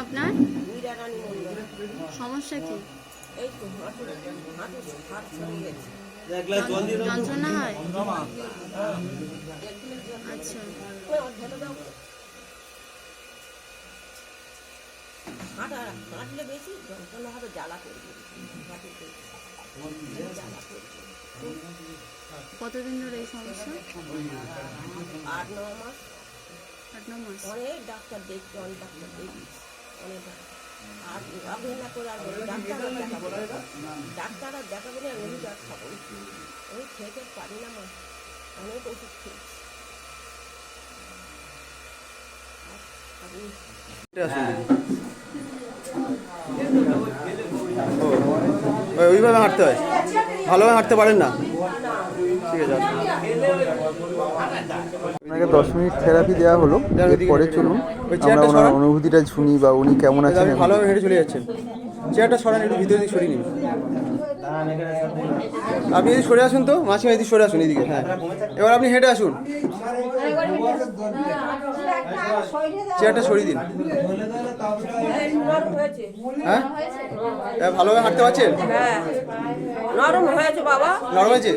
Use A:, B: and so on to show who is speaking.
A: আপনার?
B: মীরা রানী মন্ডল।
A: সমস্যা কি?
B: এই তো হাত সরে গেছে।
A: যন্ত্রণা হয়? আচ্ছা,
B: হাঁটলে বেশি যন্ত্রণা হবে, জ্বালা করবে, জ্বালা করবে।
A: কতদিন ধরে এই সমস্যা?
B: 8-9 মাস।
A: 8-9 মাস।
B: অনেক ডাক্তার দেখছি, অনেক ডাক্তার দেখি, অনেক ডাক্তার। আর অবহেলা করে আর বলি ডাক্তারও দেখাবো না, ডাক্তার আর দেখাবো না, ওষুধ আর খাবো না। আমি খেতে পারি না মা, অনেক ওষুধ খেয়েছি।
C: ওইভাবে হাঁটতে হয়, ভালোভাবে হাঁটতে পারেন না? ঠিক আছে,
D: আপনাকে 10 মিনিট থেরাপি দেওয়া হলো। এরপরে চলুন আমরা ওনার অনুভূতিটা শুনি বা উনি কেমন আছেন।
C: ভালোভাবে হেঁটে চলে যাচ্ছেন। চেয়ারটা সরান, একটু ভিতরে দিকে সরিয়ে নিন। আপনি এদিকে সরে আসুন তো, মাসিমা এদিকে সরে আসুন এদিকে। হ্যাঁ, এবার আপনি হেঁটে আসুন, চেয়ারটা সরিয়ে দিন। হ্যাঁ, ভালোভাবে হাঁটতে পারছেন?
B: হ্যাঁ, নরম হয়েছে বাবা,
C: নরম হয়েছে?